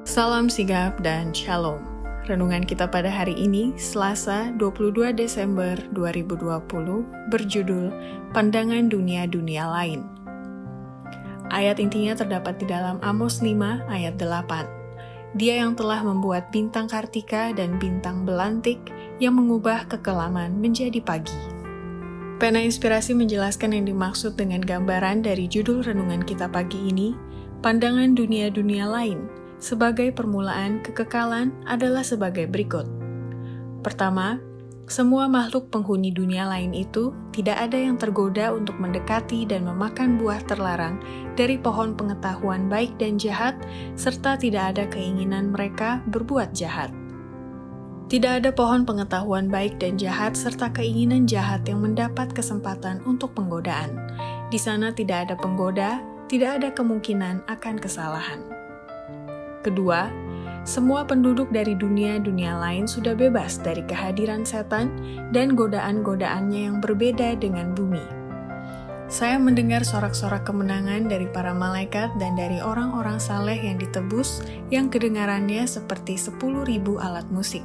Salam sigap dan shalom. Renungan kita pada hari ini, Selasa 22 Desember 2020, berjudul Pandangan Dunia-Dunia Lain. Ayat intinya terdapat di dalam Amos 5 ayat 8. Dia yang telah membuat bintang kartika dan bintang belantik yang mengubah kekelaman menjadi pagi. Pena Inspirasi menjelaskan yang dimaksud dengan gambaran dari judul renungan kita pagi ini, pandangan dunia-dunia lain, sebagai permulaan kekekalan adalah sebagai berikut. Pertama, semua makhluk penghuni dunia lain itu tidak ada yang tergoda untuk mendekati dan memakan buah terlarang dari pohon pengetahuan baik dan jahat, serta tidak ada keinginan mereka berbuat jahat. Tidak ada pohon pengetahuan baik dan jahat serta keinginan jahat yang mendapat kesempatan untuk penggodaan. Di sana tidak ada penggoda, tidak ada kemungkinan akan kesalahan. Kedua, semua penduduk dari dunia-dunia lain sudah bebas dari kehadiran setan dan godaan-godaannya yang berbeda dengan bumi. Saya mendengar sorak-sorak kemenangan dari para malaikat dan dari orang-orang saleh yang ditebus yang kedengarannya seperti 10.000 alat musik,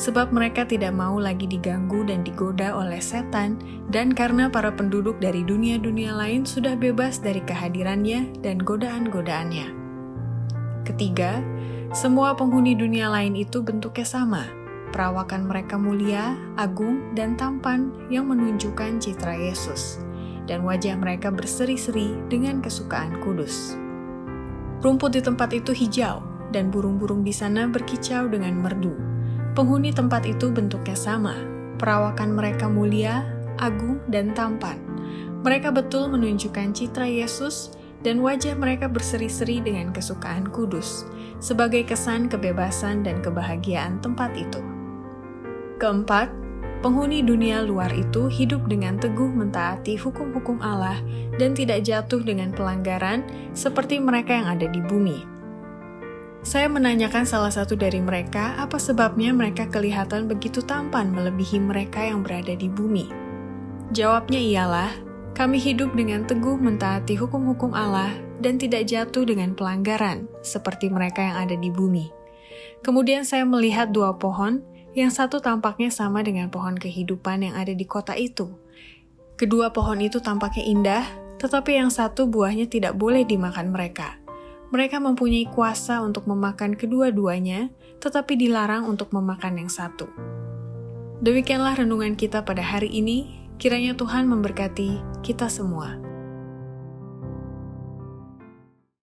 sebab mereka tidak mau lagi diganggu dan digoda oleh setan, dan karena para penduduk dari dunia-dunia lain sudah bebas dari kehadirannya dan godaan-godaannya. Ketiga, semua penghuni dunia lain itu bentuknya sama. Perawakan mereka mulia, agung, dan tampan yang menunjukkan citra Yesus. Dan wajah mereka berseri-seri dengan kesukaan kudus. Rumput di tempat itu hijau, dan burung-burung di sana berkicau dengan merdu. Penghuni tempat itu bentuknya sama. Perawakan mereka mulia, agung, dan tampan. Mereka betul menunjukkan citra Yesus, dan wajah mereka berseri-seri dengan kesukaan kudus, sebagai kesan kebebasan dan kebahagiaan tempat itu. Keempat, penghuni dunia luar itu hidup dengan teguh mentaati hukum-hukum Allah dan tidak jatuh dengan pelanggaran seperti mereka yang ada di bumi. Saya menanyakan salah satu dari mereka apa sebabnya mereka kelihatan begitu tampan melebihi mereka yang berada di bumi. Jawabnya ialah, kami hidup dengan teguh mentaati hukum-hukum Allah dan tidak jatuh dengan pelanggaran, seperti mereka yang ada di bumi. Kemudian saya melihat dua pohon, yang satu tampaknya sama dengan pohon kehidupan yang ada di kota itu. Kedua pohon itu tampaknya indah, tetapi yang satu buahnya tidak boleh dimakan mereka. Mereka mempunyai kuasa untuk memakan kedua-duanya, tetapi dilarang untuk memakan yang satu. Demikianlah renungan kita pada hari ini. Kiranya Tuhan memberkati kita semua.